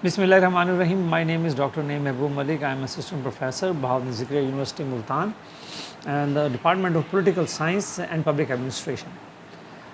Bismillahirrahmanirrahim. My name is Dr. Naeem Mehboob Malik. I am Assistant Professor, Bahauddin Zikriya University, Multan, and the Department of Political Science and Public Administration.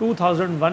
2001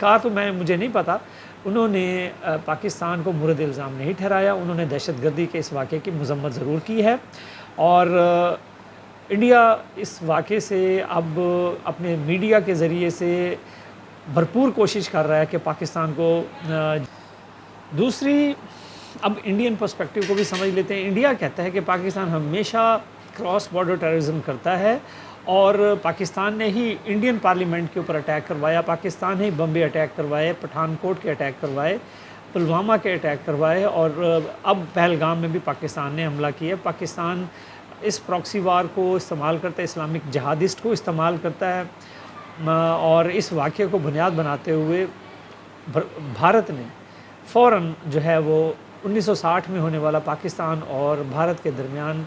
کہا تو مجھے نہیں پتا، انہوں نے پاکستان کو مورد الزام نہیں ٹھہرایا، انہوں نے دہشت گردی کے اس واقعے کی مذمت ضرور کی ہے، اور انڈیا اس واقعے سے اب اپنے میڈیا کے ذریعے سے بھرپور کوشش کر رہا ہے کہ پاکستان کو دوسری اب انڈین پرسپیکٹیو کو بھی سمجھ لیتے ہیں۔ انڈیا کہتا ہے کہ پاکستان ہمیشہ کراس بارڈر ٹیررزم کرتا ہے، اور پاکستان نے ہی انڈین پارلیمنٹ کے اوپر اٹیک کروایا، پاکستان نے بمبے اٹیک کروائے، پٹھان کوٹ کے اٹیک کروائے، پلوامہ کے اٹیک کروائے، اور اب پہلگام میں بھی پاکستان نے حملہ کیا۔ پاکستان اس پراکسی وار کو استعمال کرتا ہے، اسلامک جہادسٹ کو استعمال کرتا ہے، اور اس واقعے کو بنیاد بناتے ہوئے بھارت نے فوراً جو ہے وہ 1960 میں ہونے والا پاکستان اور بھارت کے درمیان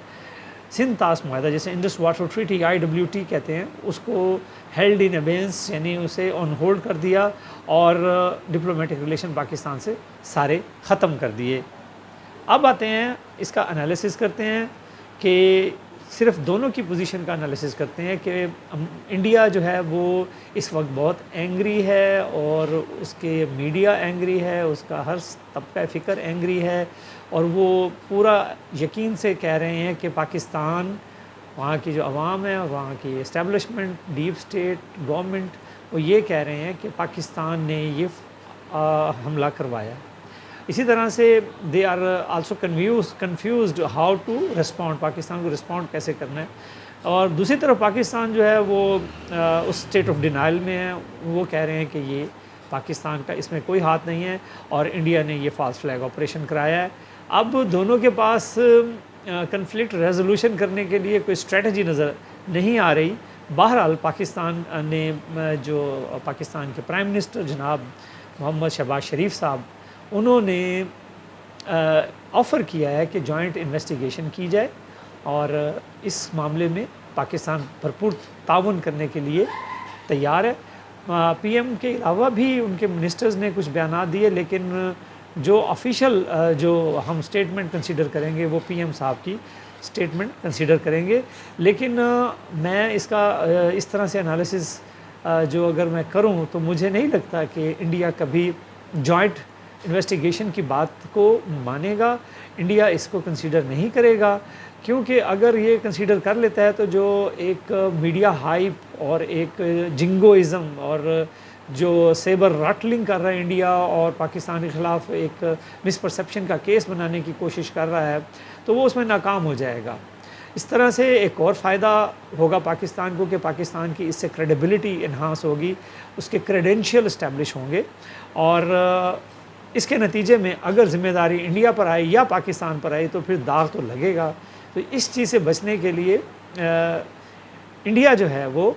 سندھ طاس معاہدہ، جیسے انڈس واٹر ٹریٹی IWT کہتے ہیں، اس کو ہیلڈ ان ابینس، یعنی اسے آن ہولڈ کر دیا، اور ڈپلومیٹک ریلیشن پاکستان سے سارے ختم کر دیے۔ اب آتے ہیں اس کا انالیسس کرتے ہیں کہ صرف دونوں کی پوزیشن کا انالیسس کرتے ہیں کہ انڈیا جو ہے وہ اس وقت بہت اینگری ہے، اور اس کے میڈیا اینگری ہے، اس کا ہر طبقہ فکر اینگری ہے، اور وہ پورا یقین سے کہہ رہے ہیں کہ پاکستان، وہاں کی جو عوام ہے، وہاں کی اسٹیبلشمنٹ، ڈیپ اسٹیٹ گورنمنٹ، وہ یہ کہہ رہے ہیں کہ پاکستان نے یہ حملہ کروایا۔ اسی طرح سے they are also confused how to respond, Pakistan کو ریسپونڈ کیسے کرنا ہے، اور دوسری طرف پاکستان جو ہے وہ اس اسٹیٹ آف ڈینائل میں ہے، وہ کہہ رہے ہیں کہ یہ پاکستان کا اس میں کوئی ہاتھ نہیں ہے، اور انڈیا نے یہ فالس فلیگ آپریشن کرایا ہے۔ اب دونوں کے پاس کنفلکٹ ریزولوشن کرنے کے لیے کوئی اسٹریٹجی نظر نہیں آ رہی۔ بہرحال پاکستان نے جو پاکستان کے پرائم منسٹر جناب محمد شہباز شریف صاحب، انہوں نے آفر کیا ہے کہ جوائنٹ انویسٹیگیشن کی جائے، اور اس معاملے میں پاکستان بھرپور تعاون کرنے کے لیے تیار ہے۔ PM کے علاوہ بھی ان کے منسٹرز نے کچھ بیانات دیے، لیکن جو آفیشیل جو ہم اسٹیٹمنٹ کنسیڈر کریں گے وہ PM صاحب کی اسٹیٹمنٹ کنسیڈر کریں گے۔ لیکن میں اس کا اس طرح سے انالیسس جو اگر میں کروں تو مجھے نہیں لگتا کہ انڈیا کبھی جوائنٹ انویسٹیگیشن کی بات کو مانے گا، انڈیا اس کو کنسیڈر نہیں کرے گا، کیونکہ اگر یہ کنسیڈر کر لیتا ہے تو جو ایک میڈیا ہائپ اور ایک جنگوازم اور جو سیبر راٹلنگ کر رہا ہے انڈیا، اور پاکستان کے خلاف ایک مس پرسیپشن کا کیس بنانے کی کوشش کر رہا ہے، تو وہ اس میں ناکام ہو جائے گا۔ اس طرح سے ایک اور فائدہ ہوگا پاکستان کو کہ پاکستان کی اس سے کریڈیبلٹی انہانس ہوگی، اس کے کریڈینشیل اسٹیبلش ہوں گے، اور اس کے نتیجے میں اگر ذمہ داری انڈیا پر آئی یا پاکستان پر آئی تو پھر داغ تو لگے گا۔ تو اس چیز سے بچنے کے لیے انڈیا جو ہے وہ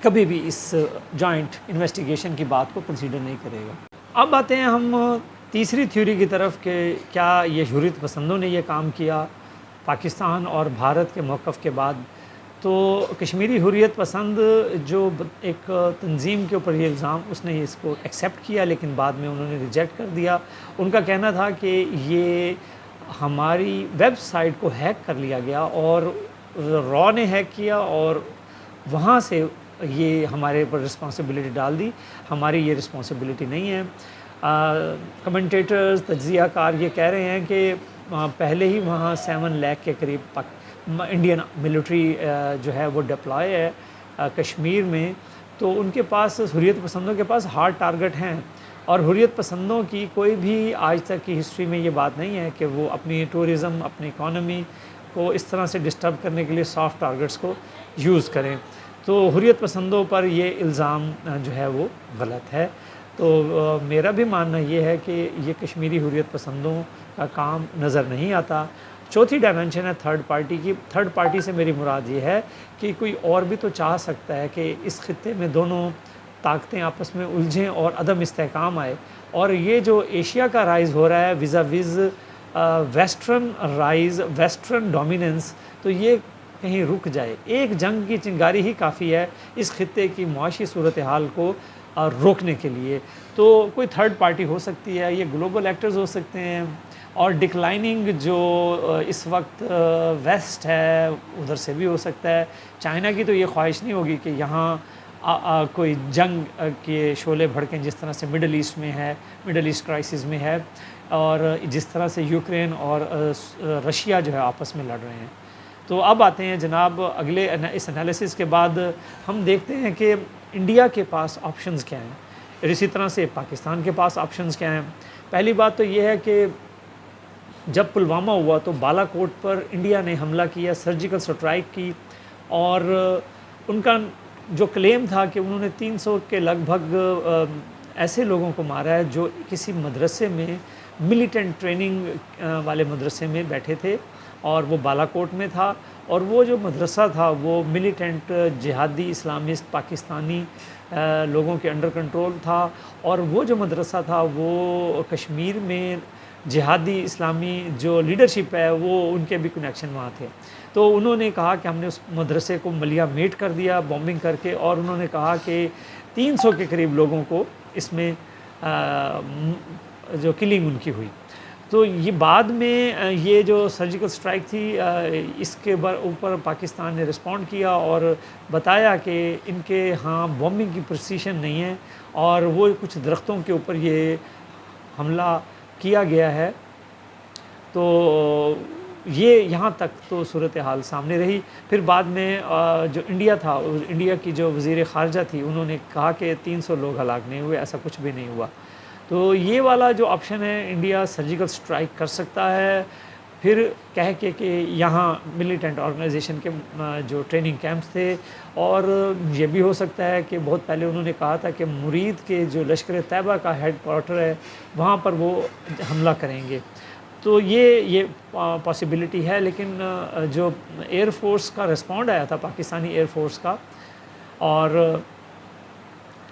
کبھی بھی اس جوائنٹ انویسٹیگیشن کی بات کو کنسیڈر نہیں کرے گا۔ اب آتے ہیں ہم تیسری تھیوری کی طرف کہ کیا یہ حریت پسندوں نے یہ کام کیا پاکستان اور بھارت کے موقف کے بعد۔ تو کشمیری حریت پسند جو ایک تنظیم کے اوپر یہ الزام، اس نے اس کو ایکسیپٹ کیا، لیکن بعد میں انہوں نے ریجیکٹ کر دیا۔ ان کا کہنا تھا کہ یہ ہماری ویب سائٹ کو ہیک کر لیا گیا، اور را نے ہیک کیا، اور وہاں سے یہ ہمارے اوپر رسپانسبلٹی ڈال دی، ہماری یہ رسپانسبلٹی نہیں ہے۔ کمنٹیٹرز، تجزیہ کار یہ کہہ رہے ہیں کہ پہلے ہی وہاں 7 لاکھ کے قریب انڈین ملٹری جو ہے وہ ڈپلائے ہے کشمیر میں، تو ان کے پاس حریت پسندوں کے پاس ہارڈ ٹارگٹ ہیں، اور حریت پسندوں کی کوئی بھی آج تک کی ہسٹری میں یہ بات نہیں ہے کہ وہ اپنی ٹورزم، اپنی اکانومی کو اس طرح سے ڈسٹرب کرنے کے لیے سافٹ ٹارگٹس کو یوز کریں۔ تو حریت پسندوں پر یہ الزام جو ہے وہ غلط ہے۔ تو میرا بھی ماننا یہ ہے کہ یہ کشمیری حریت پسندوں کا کام نظر نہیں آتا۔ چوتھی ڈائمنشن ہے تھرڈ پارٹی کی۔ تھرڈ پارٹی سے میری مراد یہ ہے کہ کوئی اور بھی تو چاہ سکتا ہے کہ اس خطے میں دونوں طاقتیں آپس میں الجھیں اور عدم استحکام آئے، اور یہ جو ایشیا کا رائز ہو رہا ہے ویزا ویز ویسٹرن رائز، ویسٹرن ڈومیننس، تو یہ کہیں رک جائے۔ ایک جنگ کی چنگاری ہی کافی ہے اس خطے کی معاشی صورتحال کو روکنے کے لیے۔ تو کوئی تھرڈ پارٹی ہو سکتی ہے، یہ گلوبل ایکٹرز ہو سکتے ہیں، اور ڈکلائننگ جو اس وقت ویسٹ ہے ادھر سے بھی ہو سکتا ہے۔ چائنا کی تو یہ خواہش نہیں ہوگی کہ یہاں کوئی جنگ کے شعلے بھڑکیں جس طرح سے مڈل ایسٹ میں ہے، مڈل ایسٹ کرائسس میں ہے، اور جس طرح سے یوکرین اور رشیا جو ہے آپس میں لڑ رہے ہیں۔ تو اب آتے ہیں جناب اگلے اس انالیسس کے بعد ہم دیکھتے ہیں کہ انڈیا کے پاس آپشنز کیا ہیں، اور اسی طرح سے پاکستان کے پاس آپشنز کیا ہیں۔ پہلی بات تو یہ ہے کہ جب پلوامہ ہوا تو بالا کوٹ پر انڈیا نے حملہ کیا، سرجیکل سٹرائک کی، اور ان کا جو کلیم تھا کہ انہوں نے 300 کے لگ بھگ ایسے لوگوں کو مارا ہے جو کسی مدرسے میں ملیٹنٹ ٹریننگ والے مدرسے میں بیٹھے تھے، اور وہ بالا کوٹ میں تھا، اور وہ جو مدرسہ تھا وہ ملیٹنٹ جہادی اسلامسٹ پاکستانی لوگوں کے انڈر کنٹرول تھا، اور وہ جو مدرسہ تھا وہ کشمیر میں جہادی اسلامی جو لیڈرشپ ہے وہ ان کے بھی کنیکشن وہاں تھے۔ تو انہوں نے کہا کہ ہم نے اس مدرسے کو ملیا میٹ کر دیا بومبنگ کر کے، اور انہوں نے کہا کہ 300 کے قریب لوگوں کو اس میں جو کلنگ ان کی ہوئی۔ تو یہ بعد میں یہ جو سرجیکل سٹرائک تھی اس کے اوپر پاکستان نے رسپونڈ کیا اور بتایا کہ ان کے ہاں بومبنگ کی پریسیشن نہیں ہے، اور وہ کچھ درختوں کے اوپر یہ حملہ کیا گیا ہے۔ تو یہ یہاں تک تو صورتحال سامنے رہی۔ پھر بعد میں جو انڈیا تھا، انڈیا کی جو وزیر خارجہ تھی، انہوں نے کہا کہ 300 لوگ ہلاک نہیں ہوئے، ایسا کچھ بھی نہیں ہوا۔ تو یہ والا جو آپشن ہے، انڈیا سرجیکل سٹرائک کر سکتا ہے، پھر کہہ کے کہ یہاں ملیٹنٹ آرگنائزیشن کے جو ٹریننگ کیمپس تھے، اور یہ بھی ہو سکتا ہے کہ بہت پہلے انہوں نے کہا تھا کہ مرید کے جو لشکر طیبہ کا ہیڈ کوارٹر ہے وہاں پر وہ حملہ کریں گے۔ تو یہ پاسبلٹی ہے، لیکن جو ایئر فورس کا رسپونڈ آیا تھا پاکستانی ایئر فورس کا، اور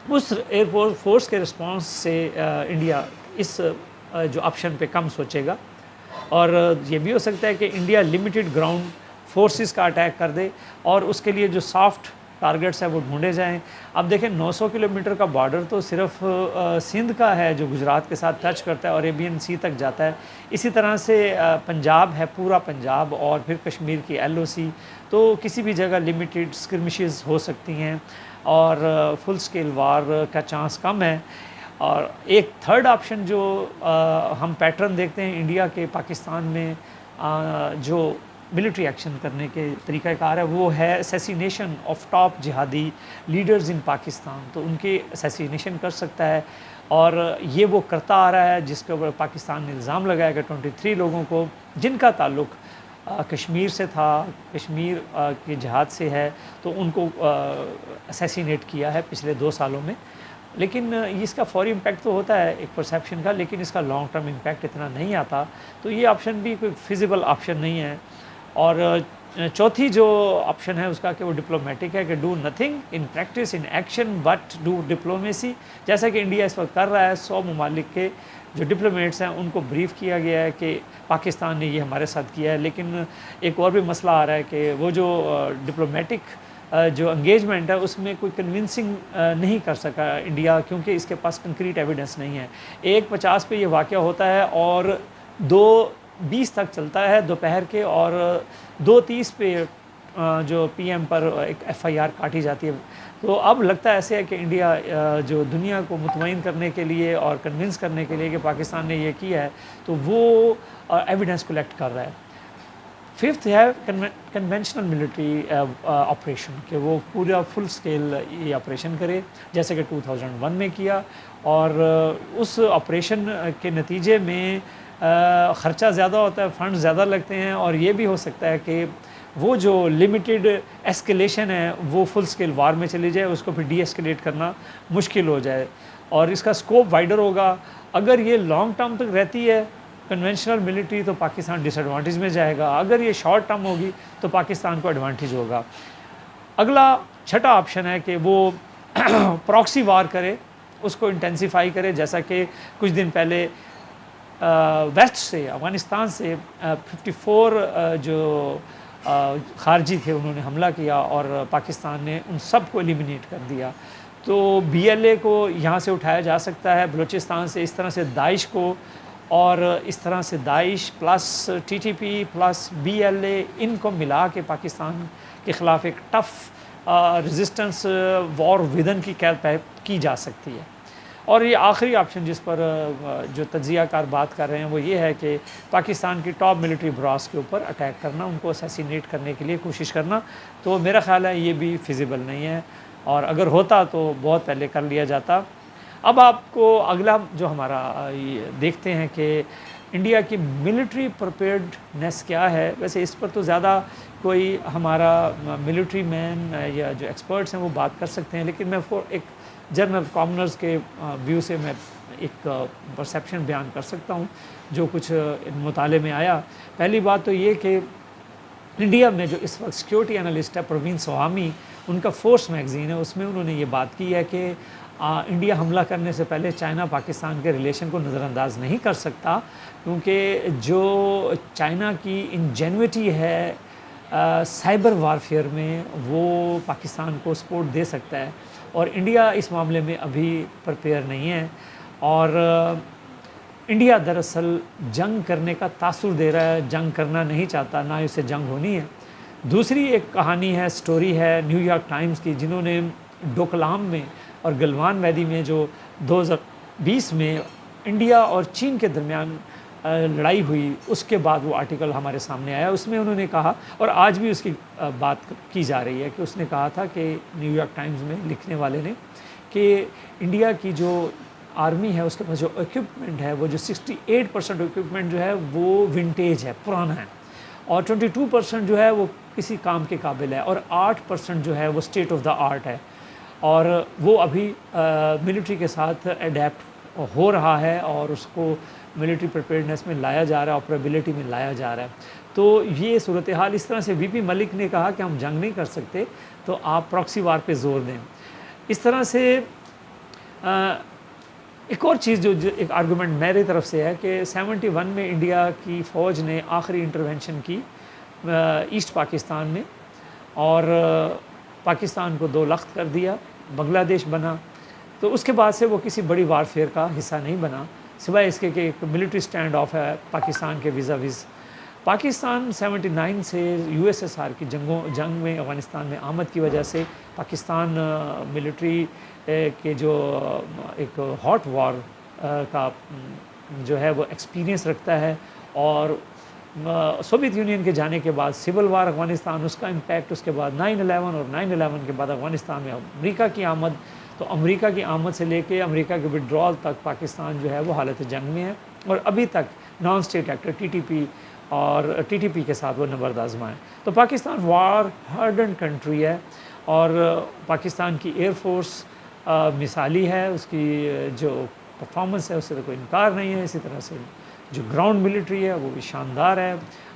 اس ایئر فورس کے رسپانس سے انڈیا اس جو آپشن پہ کم سوچے گا، اور یہ بھی ہو سکتا ہے کہ انڈیا لمیٹڈ گراؤنڈ فورسز کا اٹیک کر دے، اور اس کے لیے جو سافٹ ٹارگٹس ہیں وہ ڈھونڈے جائیں۔ اب دیکھیں 900 کلومیٹر کا بارڈر تو صرف سندھ کا ہے جو گجرات کے ساتھ ٹچ کرتا ہے اور عربین سی تک جاتا ہے، اسی طرح سے پنجاب ہے، پورا پنجاب، اور پھر کشمیر کی LOC، تو کسی بھی جگہ لمیٹڈ اسکرمشز ہو سکتی ہیں، اور فل سکیل وار کا چانس کم ہے۔ اور ایک تھرڈ آپشن جو ہم پیٹرن دیکھتے ہیں انڈیا کے پاکستان میں جو ملٹری ایکشن کرنے کے طریقہ کار ہے، وہ ہے assassination of top jihadi leaders in Pakistan. تو ان کے اسیسینیشن کر سکتا ہے، اور یہ وہ کرتا آ رہا ہے، جس کے اوپر پاکستان نے الزام لگایا کہ 23 لوگوں کو جن کا تعلق کشمیر سے تھا، کشمیر کے جہاد سے ہے، تو ان کو اسیسینیٹ کیا ہے پچھلے 2 سالوں میں۔ لیکن اس کا فوری امپیکٹ تو ہوتا ہے ایک پرسیپشن کا، لیکن اس کا لانگ ٹرم امپیکٹ اتنا نہیں آتا، تو یہ آپشن بھی کوئی فیزیبل آپشن نہیں ہے۔ اور چوتھی جو آپشن ہے اس کا کہ وہ ڈپلومیٹک ہے، کہ do nothing in practice in action but do diplomacy, جیسا کہ انڈیا اس وقت کر رہا ہے۔ 100 ممالک کے جو ڈپلومیٹس ہیں ان کو بریف کیا گیا ہے کہ پاکستان نے یہ ہمارے ساتھ کیا ہے، لیکن ایک اور بھی مسئلہ آ رہا ہے کہ وہ جو ڈپلومیٹک جو انگیجمنٹ ہے اس میں کوئی کنونسنگ نہیں کر سکا انڈیا، کیونکہ اس کے پاس کنکریٹ ایویڈنس نہیں ہے۔ 1:50 پہ یہ واقعہ ہوتا ہے، اور 2:20 تک چلتا ہے دوپہر کے، اور 2:30 پہ جو PM پر ایک FIR کاٹی جاتی ہے۔ تو اب لگتا ایسے ہے کہ انڈیا جو دنیا کو مطمئن کرنے کے لیے اور کنونس کرنے کے لیے کہ پاکستان نے یہ کیا ہے، تو وہ ایویڈنس کلیکٹ کر رہا ہے۔ 5th ہے کنونشنل ملٹری آپریشن، کہ وہ پورا فل سکیل یہ آپریشن کرے جیسے کہ 2001 میں کیا، اور اس آپریشن کے نتیجے میں خرچہ زیادہ ہوتا ہے، فنڈ زیادہ لگتے ہیں، اور یہ بھی ہو سکتا ہے کہ وہ جو لمیٹڈ ایسکیلیشن ہے وہ فل سکیل وار میں چلی جائے، اس کو پھر ڈی ایسکیلیٹ کرنا مشکل ہو جائے، اور اس کا سکوپ وائڈر ہوگا۔ اگر یہ لانگ ٹرم تک رہتی ہے کنونشنل ملٹری تو پاکستان ڈس ایڈوانٹیج میں جائے گا، اگر یہ شارٹ ٹرم ہوگی تو پاکستان کو ایڈوانٹیج ہوگا۔ اگلا چھٹا آپشن ہے کہ وہ پراکسی وار کرے، اس کو انٹینسیفائی کرے، جیسا کہ کچھ دن پہلے ویسٹ سے، افغانستان سے 54 جو خارجی تھے انہوں نے حملہ کیا، اور پاکستان نے ان سب کو ایلیمینیٹ کر دیا۔ تو BLA کو یہاں سے اٹھایا جا سکتا ہے بلوچستان سے، اس طرح سے داعش کو، اور اس طرح سے داعش پلس TTP پلس BLA، ان کو ملا کے پاکستان کے خلاف ایک ٹف ریزسٹنس وار ودن کی جا سکتی ہے۔ اور یہ آخری آپشن جس پر جو تجزیہ کار بات کر رہے ہیں وہ یہ ہے کہ پاکستان کی ٹاپ ملٹری براس کے اوپر اٹیک کرنا، ان کو اسیسینیٹ کرنے کے لیے کوشش کرنا، تو میرا خیال ہے یہ بھی فیزیبل نہیں ہے، اور اگر ہوتا تو بہت پہلے کر لیا جاتا۔ اب آپ کو اگلا جو ہمارا دیکھتے ہیں کہ انڈیا کی ملٹری پریپیئرڈنیس کیا ہے۔ ویسے اس پر تو زیادہ کوئی ہمارا ملٹری مین یا جو ایکسپرٹس ہیں وہ بات کر سکتے ہیں، لیکن میں ایک جنرل کامنرز کے ویو سے میں ایک پرسیپشن بیان کر سکتا ہوں جو کچھ مطالعے میں آیا۔ پہلی بات تو یہ کہ انڈیا میں جو اس وقت سیکیورٹی انالسٹ ہے پروین سوامی، ان کا فورس میگزین ہے، اس میں انہوں نے یہ بات کی ہے کہ انڈیا حملہ کرنے سے پہلے چائنا پاکستان کے ریلیشن کو نظر انداز نہیں کر سکتا، کیونکہ جو چائنا کی انجینوٹی ہے سائبر وارفیئر میں وہ پاکستان کو سپورٹ دے سکتا ہے، اور انڈیا اس معاملے میں ابھی پریپیئر نہیں ہے، اور انڈیا دراصل جنگ کرنے کا تاثر دے رہا ہے، جنگ کرنا نہیں چاہتا، نہ اسے جنگ ہونی ہے۔ دوسری ایک کہانی ہے، سٹوری ہے نیو یارک ٹائمز کی، جنہوں نے ڈوکلام میں اور گلوان ویلی میں جو 2020 میں انڈیا اور چین کے درمیان لڑائی ہوئی، اس کے بعد وہ آرٹیکل ہمارے سامنے آیا، اس میں انہوں نے کہا، اور آج بھی اس کی بات کی جا رہی ہے، کہ اس نے کہا تھا کہ نیو یارک ٹائمز میں لکھنے والے نے کہ انڈیا کی جو آرمی ہے اس کے پاس جو ایکوپمنٹ ہے وہ جو 68% ایکوپمنٹ جو ہے وہ ونٹیج ہے، پرانا ہے، اور 22% جو ہے وہ کسی کام کے قابل ہے، اور 8% جو ہے وہ اسٹیٹ آف دا آرٹ ہے، اور وہ ابھی ملٹری کے ساتھ اڈیپٹ ہو رہا ہے، اور اس کو ملٹری پریپیئرڈنیس میں لایا جا رہا ہے، آپریبلٹی میں لایا جا رہا ہے۔ تو یہ صورتحال اس طرح سے وی پی ملک نے کہا کہ ہم جنگ نہیں کر سکتے، تو آپ پراکسی وار پہ زور دیں۔ اس طرح سے ایک اور چیز جو ایک آرگومنٹ میری طرف سے ہے کہ 71 میں انڈیا کی فوج نے آخری انٹرونشن کی ایسٹ پاکستان میں، اور پاکستان کو دو لخت کر دیا، بنگلہ دیش بنا، تو اس کے بعد سے وہ کسی بڑی وارفیئر کا حصہ نہیں بنا، سوائے اس کے کہ ایک ملٹری سٹینڈ آف ہے پاکستان کے ویزاویز۔ پاکستان 79 سے یو ایس ایس آر کی جنگ میں افغانستان میں آمد کی وجہ سے پاکستان ملٹری کے جو ایک ہاٹ وار کا جو ہے وہ ایکسپیرینس رکھتا ہے، اور سوویت یونین کے جانے کے بعد سول وار افغانستان، اس کا امپیکٹ، اس کے بعد 9/11 اور 9/11 کے بعد افغانستان میں امریکہ کی آمد، تو امریکہ کی آمد سے لے کے امریکہ کے وڈرال تک پاکستان جو ہے وہ حالت جنگ میں ہے، اور ابھی تک non state actor T T P کے ساتھ وہ نبرد آزمائیں۔ تو پاکستان وار ہارڈنڈ کنٹری ہے، اور پاکستان کی ایئر فورس مثالی ہے، اس کی جو پرفارمنس ہے اس سے تو کوئی انکار نہیں ہے، اسی طرح سے جو گراؤنڈ ملٹری ہے وہ بھی شاندار ہے۔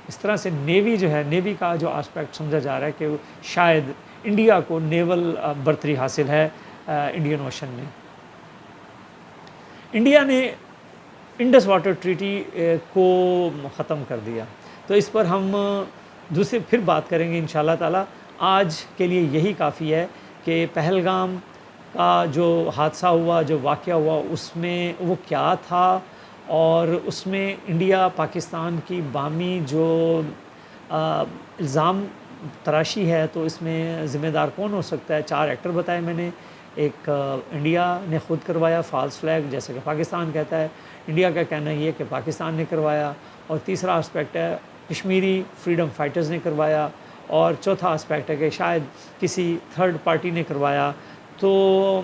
اس طرح سے نیوی جو ہے، نیوی کا جو آسپیکٹ سمجھا جا رہا ہے کہ شاید انڈیا کو نیول برتری حاصل ہے انڈین اوشن میں۔ انڈیا نے انڈس واٹر ٹریٹی کو ختم کر دیا، تو اس پر ہم دوسری پھر بات کریں گے انشاءاللہ تعالی۔ آج کے لیے یہی کافی ہے کہ پہلگام کا جو حادثہ ہوا، جو واقعہ ہوا، اس میں وہ کیا تھا، اور اس میں انڈیا پاکستان کی باہمی جو الزام تراشی ہے، تو اس میں ذمہ دار کون ہو سکتا ہے؟ 4 ایکٹر بتائے میں نے۔ ایک انڈیا نے خود کروایا فالس فلیگ، جیسے کہ پاکستان کہتا ہے، انڈیا کا کہنا یہ کہ پاکستان نے کروایا، اور تیسرا اسپیکٹ ہے کشمیری فریڈم فائٹرز نے کروایا، اور چوتھا اسپیکٹ ہے کہ شاید کسی تھرڈ پارٹی نے کروایا۔ تو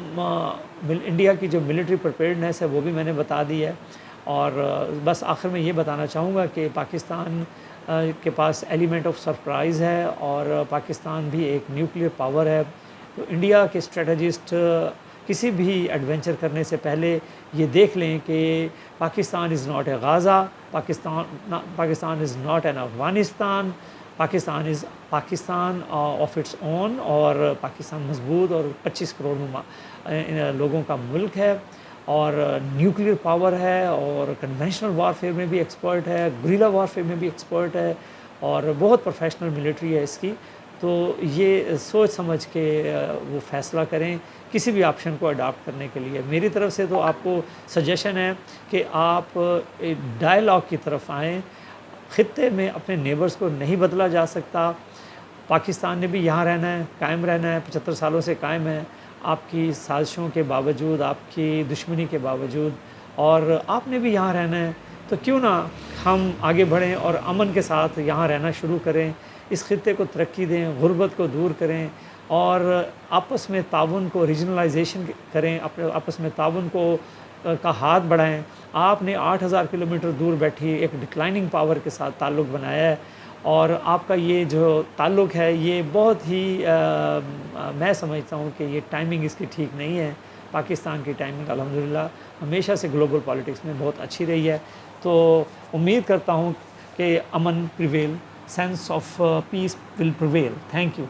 انڈیا کی جو ملٹری پریپیئرڈنیس ہے وہ بھی میں نے بتا دی ہے، اور بس آخر میں یہ بتانا چاہوں گا کہ پاکستان کے پاس ایلیمنٹ آف سرپرائز ہے، اور پاکستان بھی ایک نیوکلیئر پاور ہے، تو انڈیا کے اسٹریٹجسٹ کسی بھی ایڈونچر کرنے سے پہلے یہ دیکھ لیں کہ Pakistan is not a غازہ، Pakistan is not an Afghanistan, Pakistan is Pakistan of its own, اور پاکستان مضبوط اور 25 کروڑ لوگوں کا ملک ہے، اور نیوکلیئر پاور ہے، اور کنونشنل وارفیئر میں بھی ایکسپرٹ ہے، گریلا وارفیئر میں بھی ایکسپرٹ ہے، اور بہت پروفیشنل ملٹری ہے اس کی۔ تو یہ سوچ سمجھ کے وہ فیصلہ کریں کسی بھی آپشن کو اڈاپٹ کرنے کے لیے۔ میری طرف سے تو آپ کو سجیشن ہے کہ آپ ڈائیلاگ کی طرف آئیں۔ خطے میں اپنے نیبرز کو نہیں بدلا جا سکتا، پاکستان نے بھی یہاں رہنا ہے، قائم رہنا ہے، 75 سالوں سے قائم ہے، آپ کی سازشوں کے باوجود، آپ کی دشمنی کے باوجود، اور آپ نے بھی یہاں رہنا ہے، تو کیوں نہ ہم آگے بڑھیں اور امن کے ساتھ یہاں رہنا شروع کریں، اس خطے کو ترقی دیں، غربت کو دور کریں، اور آپس میں تعاون کو ریجنلائزیشن کریں، اپنے آپس میں تعاون کو کا ہاتھ بڑھائیں۔ آپ نے 8000 کلومیٹر دور بیٹھی ایک ڈکلائننگ پاور کے ساتھ تعلق بنایا ہے، اور آپ کا یہ جو تعلق ہے یہ بہت ہی میں سمجھتا ہوں کہ یہ ٹائمنگ اس کی ٹھیک نہیں ہے۔ پاکستان کی ٹائمنگ الحمدللہ ہمیشہ سے گلوبل پالیٹکس میں بہت اچھی رہی ہے، تو امید کرتا ہوں کہ امن prevail, sense of peace will prevail. Thank you.